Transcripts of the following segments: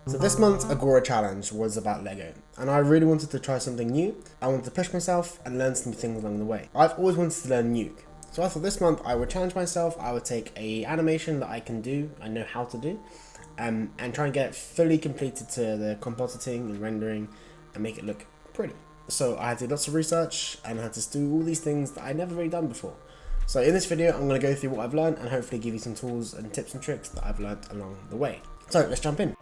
So this month's Agora challenge was about Lego, and I really wanted to try something new. I wanted to push myself and learn some things along the way. I've always wanted to learn Nuke, so I thought this month I would challenge myself. I would take a animation that I can do, I know how to do, and try and get it fully completed to the compositing and rendering and make it look pretty. So I had to do lots of research and I had to do all these things that I'd never really done before. So in this video I'm going to go through what I've learned and hopefully give you some tools and tips and tricks that I've learned along the way. So let's jump in.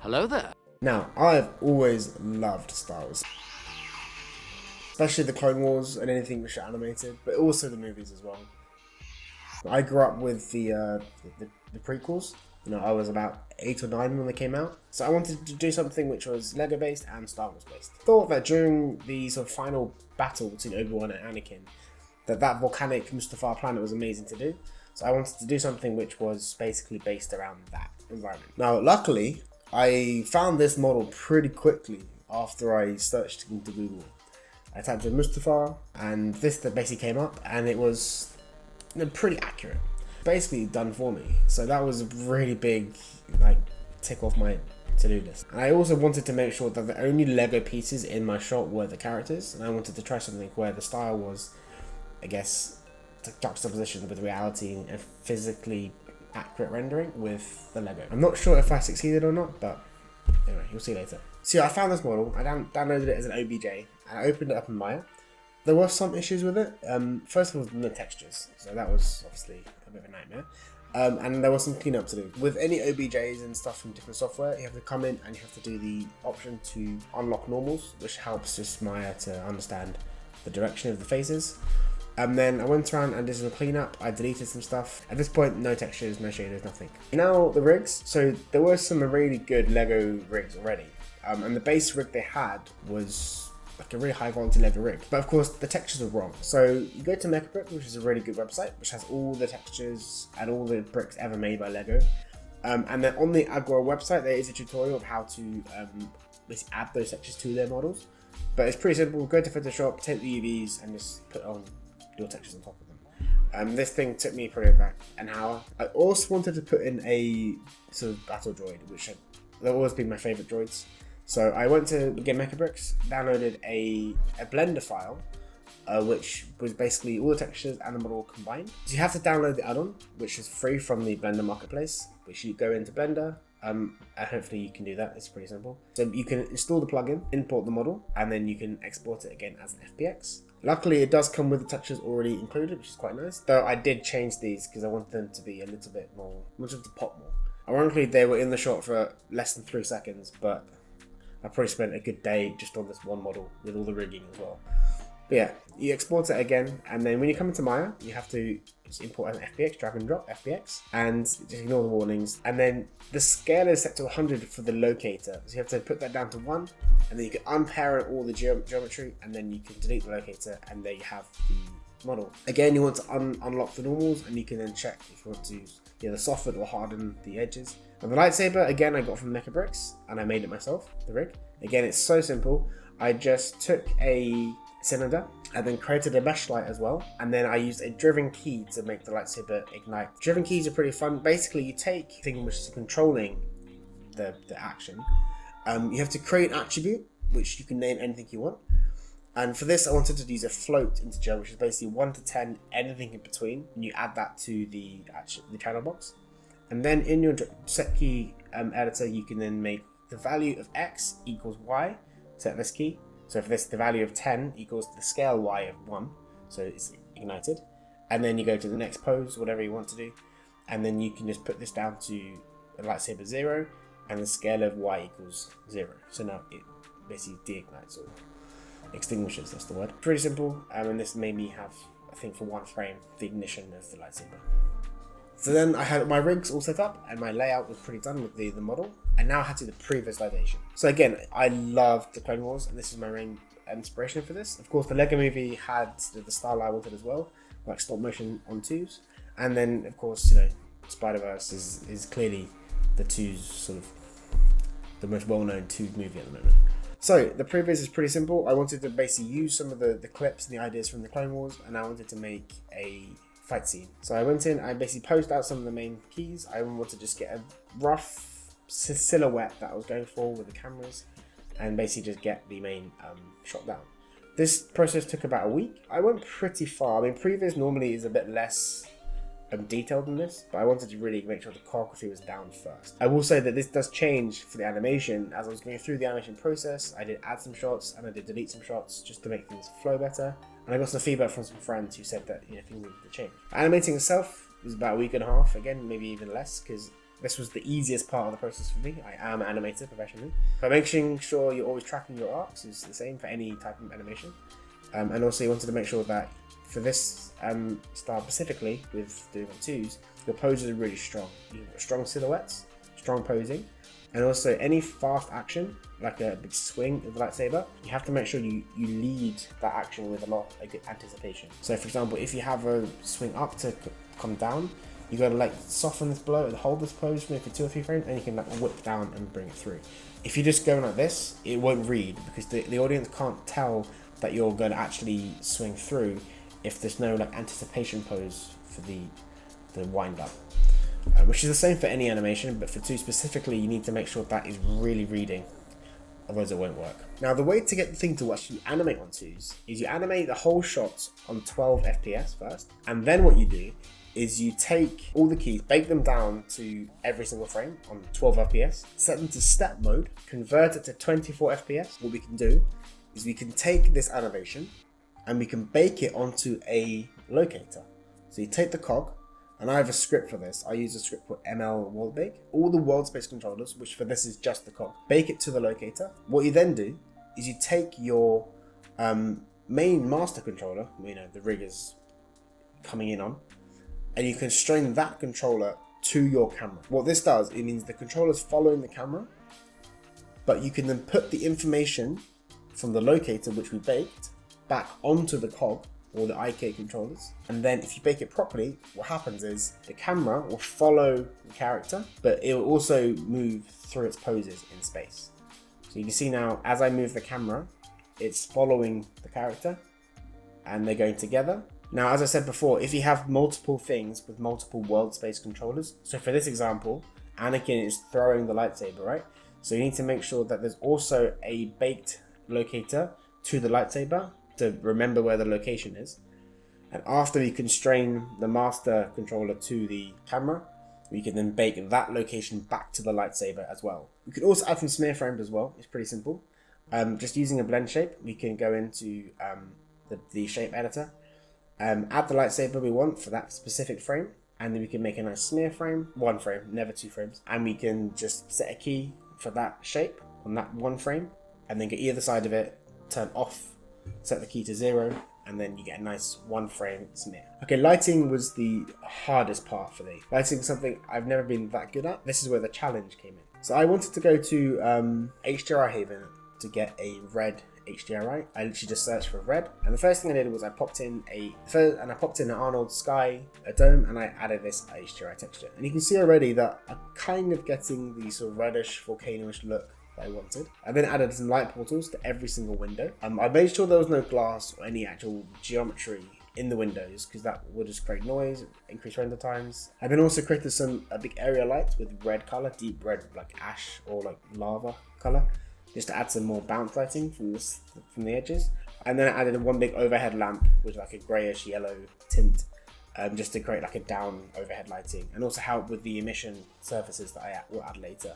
Hello there. Now, I've always loved Star Wars, especially the Clone Wars and anything which are animated, but also the movies as well. I grew up with the prequels. You know, I was about 8 or 9 when they came out, so I wanted to do something which was Lego based and Star Wars based. Thought that during the sort of final battle between Obi-Wan and Anakin, that volcanic Mustafar planet was amazing to do. So I wanted to do something which was basically based around that environment. Now, luckily, I found this model pretty quickly after I searched into Google. I typed in Mustafar and this basically came up, and it was pretty accurate. Basically done for me. So that was a really big tick off my to-do list. And I also wanted to make sure that the only Lego pieces in my shot were the characters, and I wanted to try something where the style was, I guess, juxtaposition with reality and physically accurate rendering with the Lego. I'm not sure if I succeeded or not, but anyway, you'll see later. So yeah, I found this model, I downloaded it as an OBJ, and I opened it up in Maya. There were some issues with it. First of all, the textures, so that was obviously a bit of a nightmare. And there was some cleanup to do. With any OBJs and stuff from different software, you have to come in and you have to do the option to unlock normals, which helps just Maya to understand the direction of the faces. And then I went around and did some cleanup. I deleted some stuff. At this point, no textures, no shaders, nothing. Now the rigs. So there were some really good Lego rigs already. And the base rig they had was like a really high quality Lego rig. But of course, the textures were wrong. So you go to Mechabrick, which is a really good website, which has all the textures and all the bricks ever made by Lego. And then on the Agora website, there is a tutorial of how to basically add those textures to their models. But it's pretty simple. Go to Photoshop, take the UVs, and just put on your textures on top of them. This thing took me probably about an hour. I also wanted to put in a sort of battle droid, which they've always been my favourite droids. So I went to get Mechabricks, downloaded a blender file, which was basically all the textures and the model combined. So you have to download the add-on, which is free from the Blender Marketplace, which you go into Blender, and hopefully you can do that. It's pretty simple. So you can install the plugin, import the model, and then you can export it again as an FBX. Luckily, it does come with the textures already included, which is quite nice. Though I did change these because I wanted them to be a little bit more, I wanted them to pop more. Ironically, they were in the shot for less than 3 seconds, but I probably spent a good day just on this one model with all the rigging as well. But yeah, you export it again, and then when you come into Maya, you have to just import an FBX, drag and drop FBX, and just ignore the warnings. And then the scale is set to 100 for the locator, so you have to put that down to 1, and then you can unparent all the geometry, and then you can delete the locator, and there you have the model. Again, you want to unlock the normals, and you can then check if you want to either soften or harden the edges. And the lightsaber, again, I got from Mechabricks, and I made it myself, the rig. Again, it's so simple. I just took a cylinder and then created a mesh light as well, and then I used a driven key to make the lightsaber ignite. Driven keys are pretty fun. Basically, you take the thing which is controlling the action. You have to create an attribute which you can name anything you want, and for this I wanted to use a float integer, which is basically 1 to 10, anything in between, and you add that to the channel box. And then in your set key editor, you can then make the value of x equals y, set this key. So for this, the value of 10 equals the scale y of 1, so it's ignited. And then you go to the next pose, whatever you want to do, and then you can just put this down to a lightsaber 0, and the scale of y equals 0. So now it basically deignites or extinguishes, that's the word. Pretty simple, and this made me have, I think for 1 frame, the ignition of the lightsaber. So then I had my rigs all set up, and my layout was pretty done with the model. And now I had to do the pre-visualization. So again, I loved the Clone Wars, and this is my main inspiration for this. Of course, the Lego movie had the style I wanted as well, like stop motion on 2s. And then, of course, Spider-Verse is clearly the 2's sort of the most well-known 2 movie at the moment. So the previous is pretty simple. I wanted to basically use some of the clips and the ideas from the Clone Wars, and I wanted to make a fight scene. So I went in, I basically posed out some of the main keys. I wanted to just get a rough silhouette that I was going for with the cameras and basically just get the main shot down. This process took about a week. I went pretty far. I mean, previous normally is a bit less detailed than this, but I wanted to really make sure the choreography was down first. I will say that this does change for the animation. As I was going through the animation process, I did add some shots and I did delete some shots just to make things flow better. And I got some feedback from some friends who said that, you know, things needed to change. Animating itself was about a week and a half, again, maybe even less, because this was the easiest part of the process for me. I am an animator professionally. But making sure you're always tracking your arcs is the same for any type of animation. And also you wanted to make sure that for this style specifically, with doing on twos, your poses are really strong. You've got strong silhouettes, strong posing, and also any fast action, like a big swing of the lightsaber, you have to make sure you lead that action with a lot of good anticipation. So for example, if you have a swing up to come down, you gotta like soften this blow and hold this pose maybe for 2 or 3 frames, and you can like whip down and bring it through. If you're just going like this, it won't read because the audience can't tell that you're going to actually swing through if there's no like anticipation pose for the wind up, which is the same for any animation, but for two specifically, you need to make sure that is really reading, otherwise it won't work. Now the way to get the thing to actually animate on twos is you animate the whole shot on 12 FPS first, and then what you do is you take all the keys, bake them down to every single frame on 12 FPS, set them to step mode, convert it to 24 FPS. What we can do is we can take this animation and we can bake it onto a locator. So you take the cog, and I have a script for this. I use a script called ML World Bake. All the world space controllers, which for this is just the cog, bake it to the locator. What you then do is you take your main master controller, you know, the rig is coming in on, and you constrain that controller to your camera. What this does, it means the controller's following the camera, but you can then put the information from the locator, which we baked, back onto the cog or the IK controllers. And then if you bake it properly, what happens is the camera will follow the character, but it will also move through its poses in space. So you can see now, as I move the camera, it's following the character and they're going together. Now, as I said before, if you have multiple things with multiple world space controllers, so for this example, Anakin is throwing the lightsaber, right? So you need to make sure that there's also a baked locator to the lightsaber to remember where the location is. And after we constrain the master controller to the camera, we can then bake that location back to the lightsaber as well. We could also add some smear frames as well. It's pretty simple. Just using a blend shape, we can go into the shape editor, add the lightsaber we want for that specific frame, and then we can make a nice smear frame, 1 frame, never 2 frames, and we can just set a key for that shape on that 1 frame, and then get either side of it, turn off, set the key to 0, and then you get a nice 1 frame smear. Okay, lighting was the hardest part for me. Lighting is something I've never been that good at. This is where the challenge came in. So I wanted to go to HDRI Haven to get a red HDRI. I literally just searched for red, and the first thing I did was I popped in an Arnold sky, a dome, and I added this HDRI texture. And you can see already that I'm kind of getting the sort of reddish, volcano-ish look that I wanted. I then added some light portals to every single window. I made sure there was no glass or any actual geometry in the windows, because that would just create noise, increase render times. I then also created a big area light with red color, deep red, like ash or like lava color, just to add some more bounce lighting from the edges. And then I added one big overhead lamp with like a grayish yellow tint, just to create like a down overhead lighting, and also help with the emission surfaces that I will add later.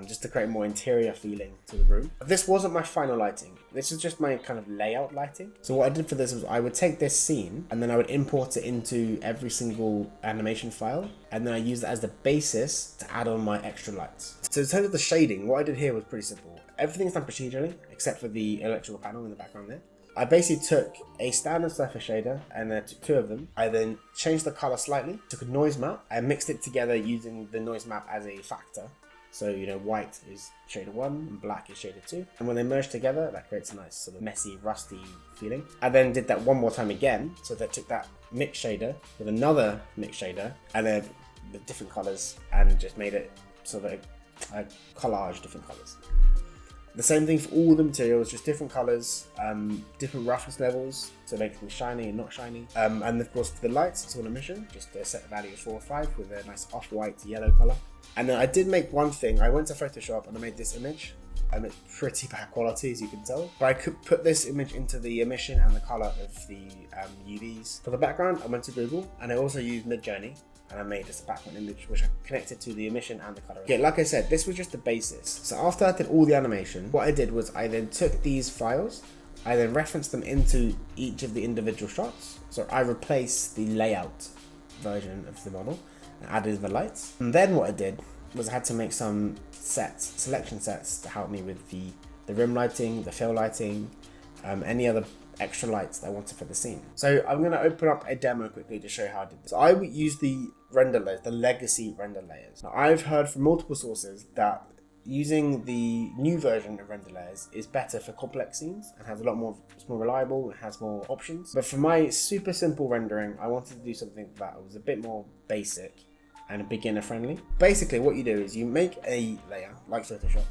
Just to create more interior feeling to the room. This wasn't my final lighting. This is just my kind of layout lighting. So what I did for this was I would take this scene and then I would import it into every single animation file, and then I use that as the basis to add on my extra lights. So in terms of the shading, what I did here was pretty simple. Everything's done procedurally, except for the electrical panel in the background there. I basically took a standard surface shader and then I took 2 of them. I then changed the color slightly, took a noise map, and mixed it together using the noise map as a factor. So, you know, white is shader 1 and black is shader 2. And when they merge together, that creates a nice sort of messy, rusty feeling. I then did that one more time again. So I took that mix shader with another mix shader and then with different colors and just made it sort of a collage, different colors. The same thing for all the materials, just different colors, different roughness levels to make them shiny and not shiny. And of course for the lights, it's all emission, just a set value of 4 or 5 with a nice off-white yellow color. And then I did make one thing. I went to Photoshop and I made this image. It's pretty bad quality, as you can tell, but I could put this image into the emission and the color of the UVs. For the background, I went to Google and I also used Midjourney, and I made this background image which I connected to the emission and the color. Okay, like I said, this was just the basis. So after I did all the animation, what I did was I then took these files, I then referenced them into each of the individual shots. So I replaced the layout version of the model and added the lights. And then what I did was I had to make some selection sets to help me with the rim lighting, the fill lighting, any other extra lights that I wanted for the scene. So I'm going to open up a demo quickly to show how I did this. So I would use the render layers, the legacy render layers. Now I've heard from multiple sources that using the new version of render layers is better for complex scenes and has a lot more, it's more reliable, it has more options. But for my super simple rendering, I wanted to do something that was a bit more basic and beginner friendly. Basically what you do is you make a layer like Photoshop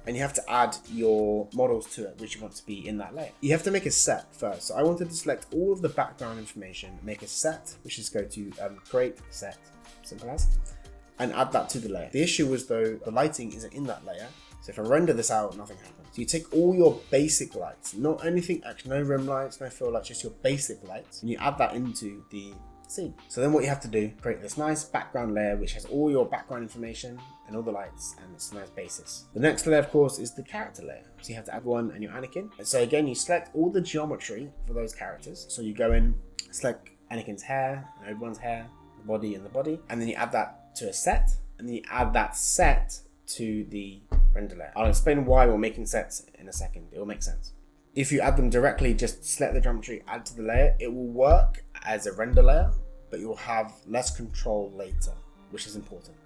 and you have to add your models to it which you want to be in that layer. You have to make a set first. So I wanted to select all of the background information, make a set, which is go to create set, simple as, and add that to the layer. The issue was though the lighting isn't in that layer, so if I render this out, nothing happens. So you take all your basic lights, not anything extra, no rim lights, no fill lights, just your basic lights, and you add that into the scene. So then what you have to do, create this nice background layer which has all your background information and all the lights, and it's a nice basis. The next layer of course is the character layer. So you have to add one and your Anakin. And so again, you select all the geometry for those characters. So you go in, select Anakin's hair, and Obi-Wan's hair, the body and the body, and then you add that to a set, and then you add that set to the render layer. I'll explain why we're making sets in a second, it will make sense. If you add them directly, just select the geometry, add to the layer, it will work as a render layer, but you'll have less control later, which is important.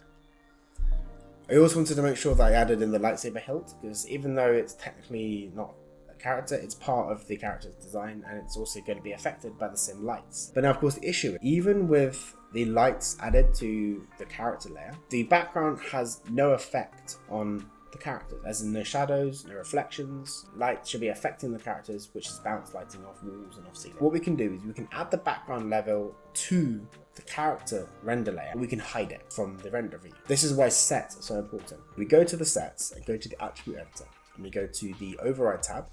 I also wanted to make sure that I added in the lightsaber hilt, because even though it's technically not a character, it's part of the character's design, and it's also going to be affected by the sim lights. But now of course the issue, even with the lights added to the character layer, the background has no effect on the characters, as in no shadows, no reflections. Light should be affecting the characters, which is bounce lighting off walls and off ceiling. What we can do is we can add the background level to the character render layer. We can hide it from the render view. This is why sets are so important. We go to the sets and go to the attribute editor, and we go to the override tab,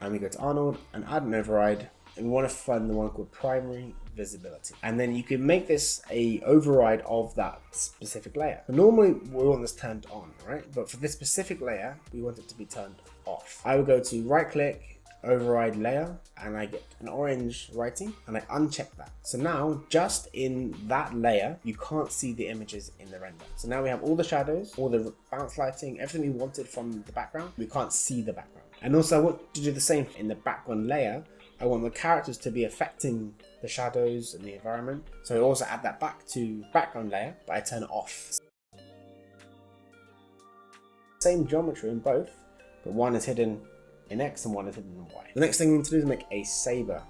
and we go to Arnold and add an override, and we want to find the one called primary visibility. And then you can make this a override of that specific layer. So normally we want this turned on, right? But for this specific layer, we want it to be turned off. I will go to right click, override layer, and I get an orange writing, and I uncheck that. So now just in that layer, you can't see the images in the render. So now we have all the shadows, all the bounce lighting, everything we wanted from the background. We can't see the background. And also I want to do the same in the background layer. I want the characters to be affecting the shadows and the environment. So I also add that back to background layer, but I turn it off. Same geometry in both, but one is hidden in X and one is hidden in Y. The next thing we need to do is make a saber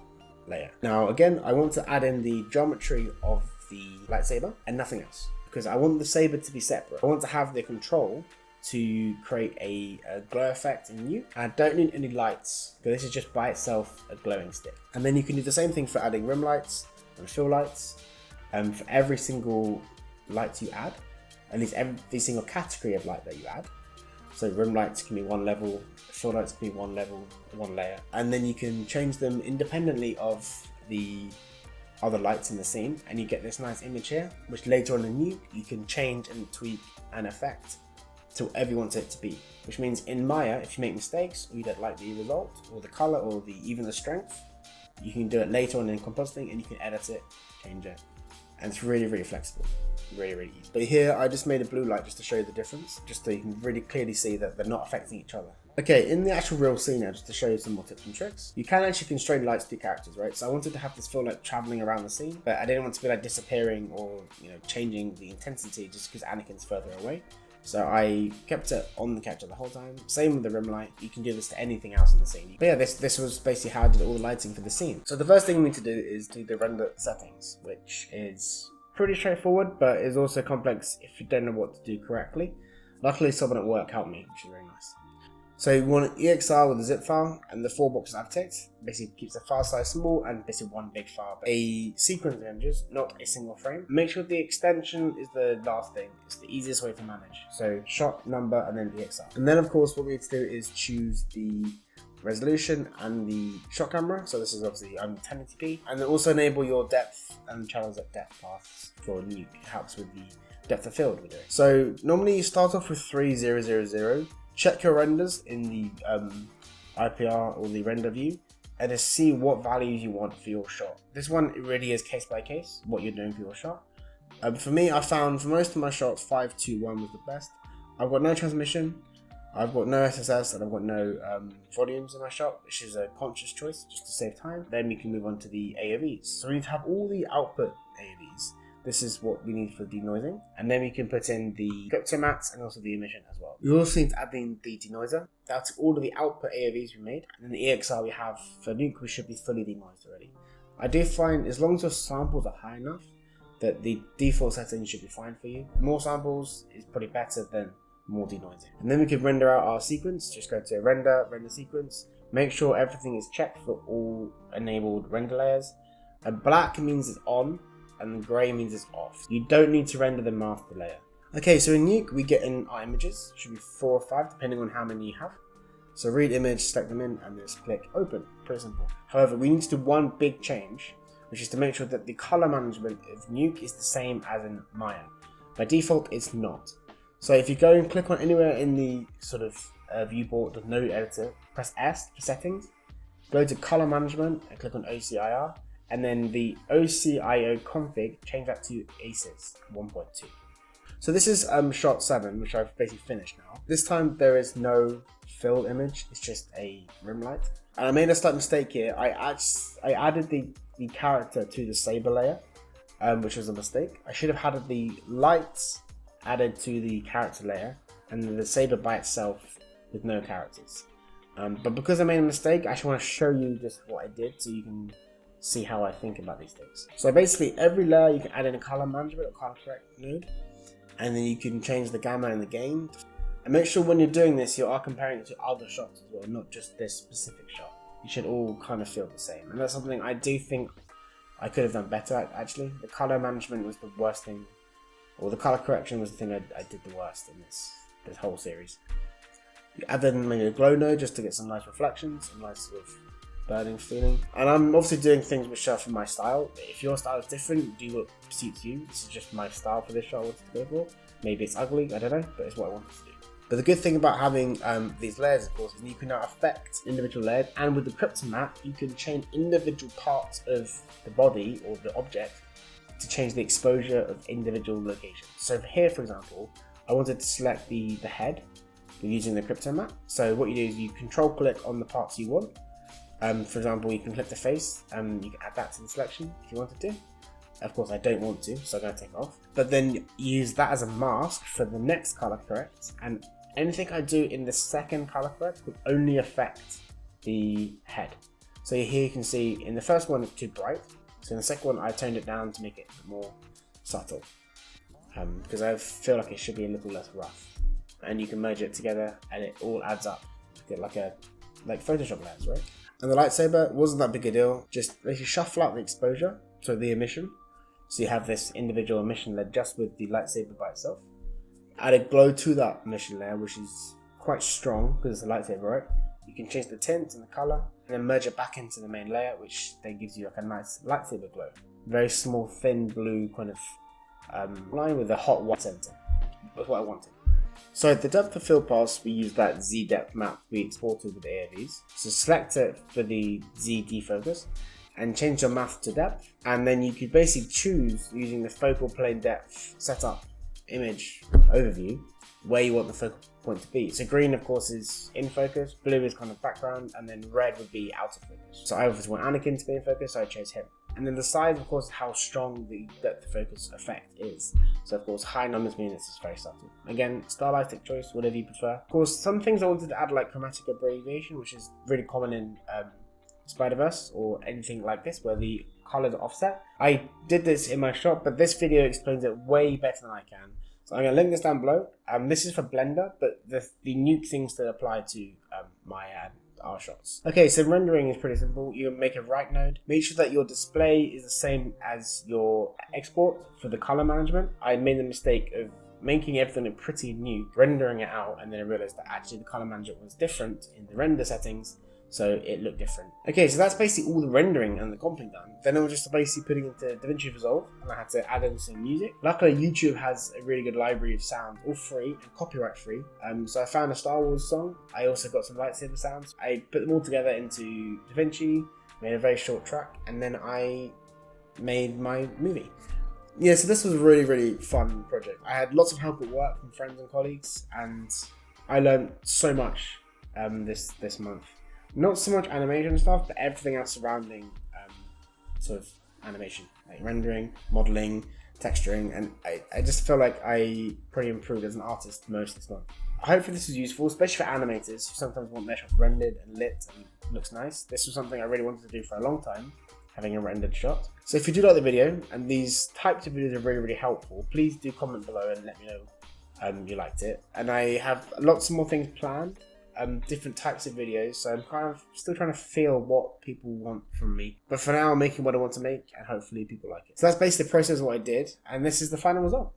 layer. Now again, I want to add in the geometry of the lightsaber and nothing else, because I want the saber to be separate. I want to have the control to create a glow effect in Nuke. I don't need any lights, because this is just by itself a glowing stick. And then you can do the same thing for adding rim lights and fill lights. For every single light you add, at least every single category of light that you add. So rim lights can be one level, fill lights can be one level, one layer. And then you can change them independently of the other lights in the scene, and you get this nice image here, which later on in Nuke you can change and tweak and affect to whatever you want it to be. Which means in Maya, if you make mistakes or you don't like the result or the color or even the strength, you can do it later on in Compositing and you can edit it, change it, and it's really, really flexible, really easy. But here I just made a blue light just to show you the difference, just so you can really clearly see that they're not affecting each other. Okay, in the actual real scene now, just to show you some more tips and tricks, you can actually constrain lights to your characters, right? So I wanted to have this feel like traveling around the scene, but I didn't want to be like disappearing or changing the intensity just because Anakin's further away. So I kept it on the character the whole time. Same with the rim light. You can do this to anything else in the scene. But yeah, this was basically how I did all the lighting for the scene. So the first thing we need to do is do the render settings, which is pretty straightforward, but is also complex if you don't know what to do correctly. Luckily, someone at work helped me, which is very nice. So you want an EXR with a zip file and the 4 boxes I've ticked. Basically keeps the file size small and basically one big file. A sequence of images, not a single frame. Make sure the extension is the last thing. It's the easiest way to manage. So shot, number, and then EXR. And then of course what we need to do is choose the resolution and the shot camera. So this is obviously 1080p. And then also enable your depth and channels at depth paths for Nuke. It helps with the depth of field we're doing. So normally you start off with 3000. Check your renders in the IPR or the render view and just see what values you want for your shot. This one, it really is case by case, what you're doing for your shot. For me, I found for most of my shots, 5:2:1 was the best. I've got no transmission, I've got no SSS, and I've got no volumes in my shot, which is a conscious choice just to save time. Then we can move on to the AOVs. So we need to have all the output AOVs. This is what we need for denoising. And then we can put in the crypto mats and also the emission as well. We also need to add in the denoiser. That's all of the output AOVs we made. And then the EXR we have for Nuke, we should be fully denoised already. I do find as long as your samples are high enough, that the default settings should be fine for you. More samples is probably better than more denoising. And then we can render out our sequence. Just go to render sequence. Make sure everything is checked for all enabled render layers. And black means it's on, and grey means it's off. You don't need to render the master layer. Okay, so in Nuke we get in our images, should be 4 or 5 depending on how many you have. So read image, select them in, and just click open. Pretty simple. However, we need to do one big change, which is to make sure that the color management of Nuke is the same as in Maya. By default, it's not. So if you go and click on anywhere in the sort of viewport of node editor, press S for settings, go to color management and click on OCIR. And then the OCIO config, change that to ACES 1.2. So this is shot 7, which I've basically finished now. This time there is no filled image, it's just a rim light. And I made a slight mistake here. I added the character to the saber layer, which was a mistake. I should have had the lights added to the character layer and the saber by itself with no characters. But because I made a mistake, I actually want to show you just what I did so you can see how I think about these things. So basically every layer you can add in a color management or color correct node, and then you can change the gamma and the gain. And make sure when you're doing this you are comparing it to other shots as well, not just this specific shot. You should all kind of feel the same, and that's something I do think I could have done better at actually. The color management was the worst thing, or the color correction was the thing I did the worst in this whole series. You add in maybe a glow node just to get some nice reflections, a nice sort of burning feeling. And I'm obviously doing things which are for my style. If your style is different, do what suits you. This is just my style for this shot I wanted to go for. Maybe it's ugly, I don't know, but it's what I wanted to do. But the good thing about having these layers, of course, is you can now affect individual layers, and with the crypto map, you can change individual parts of the body or the object to change the exposure of individual locations. So here, for example, I wanted to select the head using the crypto map. So what you do is you control click on the parts you want. For example, you can click the face and you can add that to the selection if you wanted to. Of course, I don't want to, so I'm going to take it off. But then use that as a mask for the next color correct, and anything I do in the second color correct will only affect the head. So here you can see in the first one it's too bright, so in the second one I toned it down to make it more subtle, because I feel like it should be a little less rough. And you can merge it together and it all adds up to get like Photoshop layers, right? And the lightsaber wasn't that big a deal, just basically shuffle out the exposure, so the emission. So you have this individual emission layer just with the lightsaber by itself. Add a glow to that emission layer, which is quite strong because it's a lightsaber, right? You can change the tint and the color, and then merge it back into the main layer, which then gives you like a nice lightsaber glow. Very small, thin blue kind of line with a hot white center. That's what I wanted. So the depth of field pass, we use that Z depth map we exported with the AOVs. So select it for the Z defocus and change your math to depth. And then you could basically choose using the focal plane depth setup image overview where you want the focal point to be. So green, of course, is in focus, blue is kind of background, and then red would be out of focus. So I obviously want Anakin to be in focus, so I chose him. And then the size, of course, how strong the depth of focus effect is. So of course, high numbers mean this is very subtle. Again, stylistic choice, whatever you prefer. Of course, some things I wanted to add, like chromatic abbreviation, which is really common in Spider-Verse or anything like this, where the colors are offset. I did this in my shop, but this video explains it way better than I can. So I'm going to link this down below. This is for Blender, but the Nuke things that apply to my our shots. Okay, so rendering is pretty simple. You make a right node. Make sure that your display is the same as your export for the color management. I made the mistake of making everything look pretty new, rendering it out, and then I realized that actually the color management was different in the render settings, so it looked different. Okay, so that's basically all the rendering and the comping done. Then I was just basically putting into DaVinci Resolve, and I had to add in some music. Luckily, YouTube has a really good library of sounds, all free and copyright free. So I found a Star Wars song. I also got some lightsaber sounds. I put them all together into DaVinci, made a very short track, and then I made my movie. Yeah, so this was a really, really fun project. I had lots of help at work from friends and colleagues, and I learned so much this month. Not so much animation stuff, but everything else surrounding sort of animation, like rendering, modeling, texturing, and I just feel like I pretty improved as an artist most this month. Hopefully this was useful, especially for animators who sometimes want their shots rendered and lit and looks nice. This was something I really wanted to do for a long time, having a rendered shot. So if you do like the video, and these types of videos are really, really helpful, please do comment below and let me know you liked it. And I have lots more things planned. Different types of videos, so I'm kind of still trying to feel what people want from me. But for now, I'm making what I want to make, and hopefully people like it. So that's basically the process of what I did, and this is the final result.